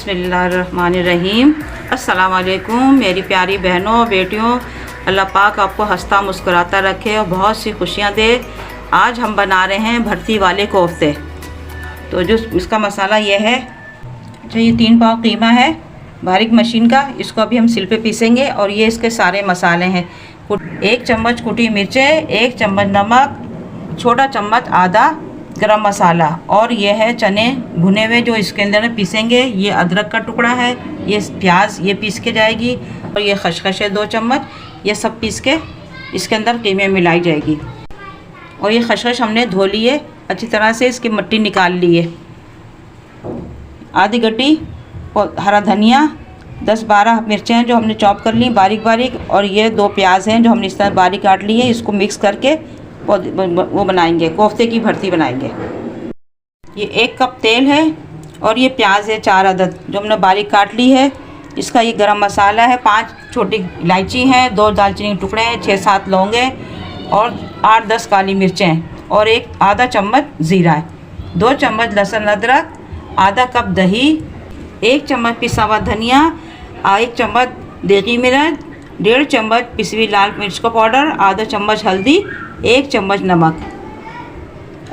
बिस्मिल्लाहिर्रहमानिर्रहीम। अस्सलाम वालेकुम मेरी प्यारी बहनों बेटियों, अल्लाह पाक आपको हंसता मुस्कुराता रखे और बहुत सी खुशियाँ दे। आज हम बना रहे हैं भरती वाले कोफ्ते। तो जो इसका मसाला ये है, अच्छा ये 3 पाव कीमा है बारीक मशीन का, इसको अभी हम सिल पे पीसेंगे। और ये इसके सारे मसाले हैं, 1 चम्मच कुटी मिर्चें, 1 चम्मच नमक, छोटा चम्मच आधा गरम मसाला, और ये है चने भुने हुए जो इसके अंदर पीसेंगे। ये अदरक का टुकड़ा है, ये प्याज ये पीस के जाएगी, और ये खसखस है 2 चम्मच, ये सब पीस के इसके अंदर कीमे में मिलाई जाएगी। और ये खसखस हमने धो लिए अच्छी तरह से, इसकी मिट्टी निकाल ली है। आधी गड्डी और हरा धनिया, 10-12 मिर्चें जो हमने चॉप कर ली बारीक बारीक, और ये 2 प्याज हैं जो हमने इस तरह बारीक काट लिए। इसको मिक्स करके वो बनाएंगे, कोफ्ते की भरती बनाएंगे। ये 1 कप तेल है, और ये प्याज है 4 अदद जो हमने बारीक काट ली है। इसका ये गरम मसाला है, 5 छोटी इलायची हैं, 2 दालचीनी के टुकड़े हैं, 6-7 लौंगे, और 8-10 काली मिर्चें, और एक आधा चम्मच ज़ीरा है, 2 चम्मच लहसुन अदरक, आधा कप दही, 1 चम्मच पिसा हुआ धनिया, 1 चम्मच देगी मिर्च, 1.5 चम्मच पिसी हुई लाल मिर्च का पाउडर, आधा चम्मच हल्दी, 1 चम्मच नमक।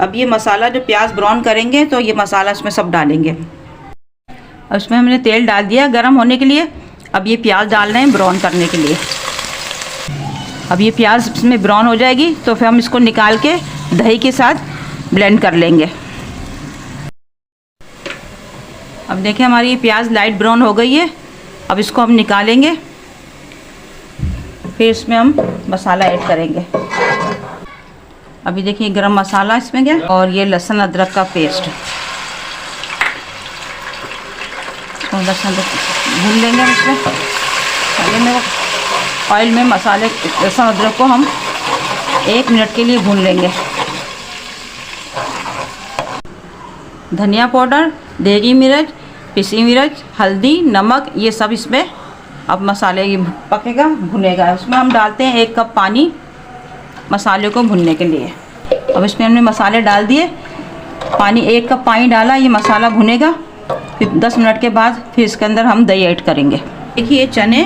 अब ये मसाला जो प्याज ब्राउन करेंगे तो ये मसाला इसमें सब डालेंगे। अब इसमें हमने तेल डाल दिया गरम होने के लिए। अब ये प्याज डाल रहे हैं ब्राउन करने के लिए। अब ये प्याज इसमें ब्राउन हो जाएगी तो फिर हम इसको निकाल के दही के साथ ब्लेंड कर लेंगे। अब देखिए हमारी ये प्याज लाइट ब्राउन हो गई है। अब इसको हम निकालेंगे, फिर इसमें हम मसाला ऐड करेंगे। अभी देखिए गरम मसाला इसमें गया, और ये लहसुन अदरक का पेस्ट, लहसुन भून लेंगे हम इसमें मसाले में। ऑयल में मसाले लहसुन अदरक को हम 1 मिनट के लिए भून लेंगे। धनिया पाउडर, देगी मिर्च, पिसी मिर्च, हल्दी, नमक, ये सब इसमें अब मसाले ये पकेगा भुनेगा। उसमें हम डालते हैं 1 कप पानी मसाले को भुनने के लिए। अब इसमें हमने मसाले डाल दिए, पानी 1 कप पानी डाला, ये मसाला भुनेगा। फिर 10 मिनट के बाद फिर इसके अंदर हम दही ऐड करेंगे। देखिए चने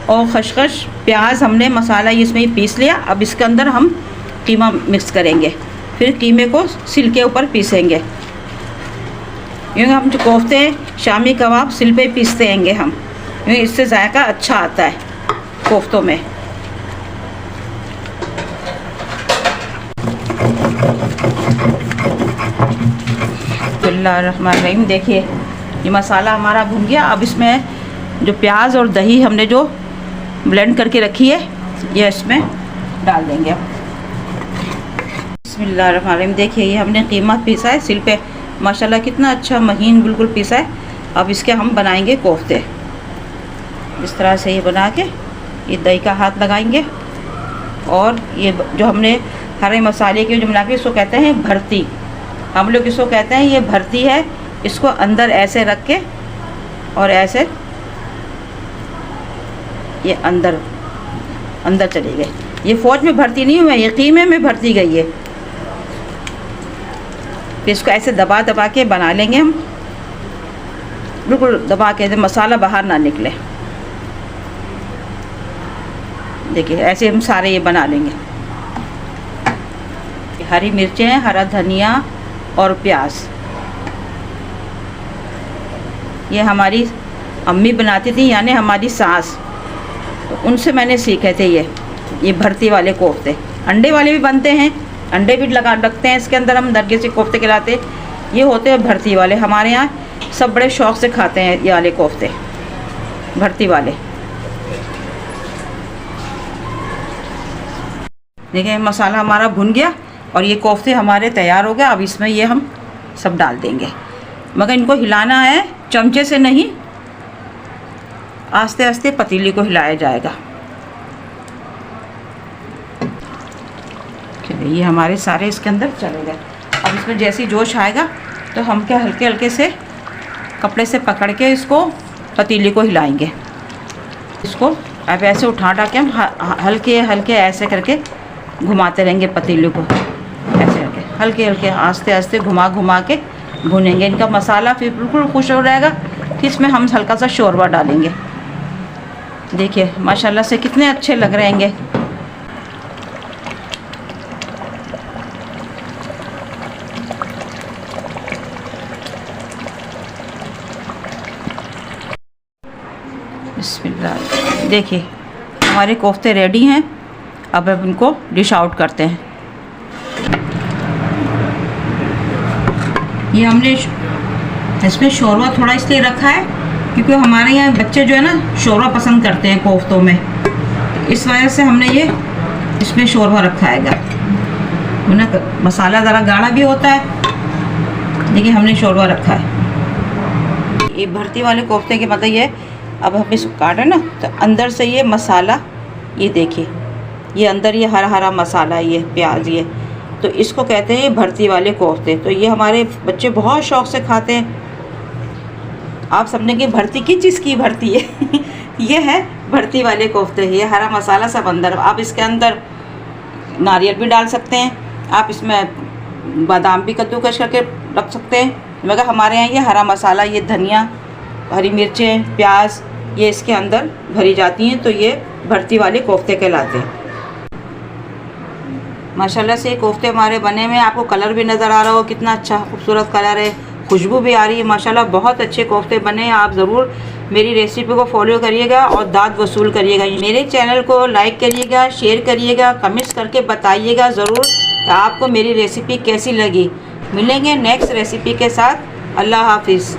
और खसखस प्याज हमने मसाला इसमें पीस लिया। अब इसके अंदर हम कीमा मिक्स करेंगे, फिर कीमे को सिल के ऊपर पीसेंगे। क्योंकि हम जो कोफ्ते शामी कबाब सिल पे पीसते हैंगे हम, क्योंकि इससे जायका अच्छा आता है कोफ्तों में। बिस्मिल्लाहिर्रहमानिर्रहीम। देखिए ये मसाला हमारा भुन गया। अब इसमें जो प्याज और दही हमने जो ब्लेंड करके रखी है ये इसमें डाल देंगे। बिस्मिल्लाहिर्रहमानिर्रहीम। देखिए ये हमने कीमा पीसा है सिल पे, माशाल्लाह कितना अच्छा महीन बिल्कुल पीसा है। अब इसके हम बनाएंगे कोफ्ते। इस तरह से ये बना के ये दही का हाथ लगाएंगे, और ये जो हमने हरे मसाले की जो बना के, इसको कहते हैं भरती। हम लोग इसको कहते हैं ये भरती है। इसको अंदर ऐसे रख के और ऐसे ये अंदर अंदर चली गई। ये फौज में भर्ती नहीं हुई, ये कीमे में भरती गई है। फिर इसको ऐसे दबा दबा के बना लेंगे हम, बिल्कुल दबा के, मसाला बाहर ना निकले। देखिए ऐसे हम सारे ये बना लेंगे। हरी मिर्चें, हरा धनिया और प्याज, ये हमारी अम्मी बनाती थी, यानी हमारी सास, तो उनसे मैंने सीखे थे ये भरती वाले कोफ्ते। अंडे वाले भी बनते हैं, अंडे भी लगते हैं इसके अंदर, हम दरगे से कोफ्ते खिलाते। ये होते हैं भरती वाले। हमारे यहाँ सब बड़े शौक़ से खाते हैं ये वाले कोफ्ते भरती वाले। देखिए मसाला हमारा भुन गया और ये कोफ्ते हमारे तैयार हो गए। अब इसमें ये हम सब डाल देंगे, मगर इनको हिलाना है चमचे से नहीं, आस्ते आस्ते पतीली को हिलाया जाएगा। चलिए ये हमारे सारे इसके अंदर चले गए। अब इसमें जैसी जोश आएगा तो हम क्या हल्के हल्के से कपड़े से पकड़ के इसको पतीली को हिलाएंगे। इसको अब ऐसे उठा के हम हल्के हल्के ऐसे करके घुमाते रहेंगे पतीले को, ऐसे करके हल्के हल्के आस्ते आस्ते घुमा घुमा के भुनेंगे। इनका मसाला फिर बिल्कुल खुश हो जाएगा फिर इसमें हम हल्का सा शोरबा डालेंगे। देखिए माशाल्लाह से कितने अच्छे लग रहे हैं। बिस्मिल्लाह। देखिए हमारे कोफ्ते रेडी हैं। अब इनको डिश आउट करते हैं। ये हमने इसमें शोरबा थोड़ा इसलिए रखा है क्योंकि हमारे यहाँ बच्चे जो है ना शोरबा पसंद करते हैं कोफ्तों में, इस वजह से हमने ये इसमें शोरबा रखा है। ना मसाला ज़रा गाढ़ा भी होता है, देखिए हमने शोरबा रखा है। ये भरती वाले कोफ्ते के मतलब ये, अब हम इसको काटें ना तो अंदर से ये मसाला, ये देखिए ये अंदर ये हरा हरा मसाला, ये प्याज, ये तो इसको कहते हैं ये भरती वाले कोफ्ते। तो ये हमारे बच्चे बहुत शौक़ से खाते हैं। आप समझें कि भरती किस चीज़ की भरती है ये है भरती वाले कोफ्ते। ये हरा मसाला सब अंदर, आप इसके अंदर नारियल भी डाल सकते हैं, आप इसमें बादाम भी कद्दूकस करके रख सकते हैं, मगर हमारे यहाँ ये हरा मसाला, ये धनिया, हरी मिर्चें, प्याज, ये इसके अंदर भरी जाती हैं। तो ये भरती वाले कोफ्ते कहलाते हैं। माशाल्लाह से कोफ्ते हमारे बने हुए, आपको कलर भी नज़र आ रहा हो कितना अच्छा खूबसूरत कलर है, खुशबू भी आ रही है। माशाल्लाह बहुत अच्छे कोफ्ते बने हैं। आप ज़रूर मेरी रेसिपी को फॉलो करिएगा और दाद वसूल करिएगा। मेरे चैनल को लाइक करिएगा, शेयर करिएगा, कमेंट्स करके बताइएगा ज़रूर कि आपको मेरी रेसिपी कैसी लगी। मिलेंगे नेक्स्ट रेसिपी के साथ। अल्लाह हाफिज़।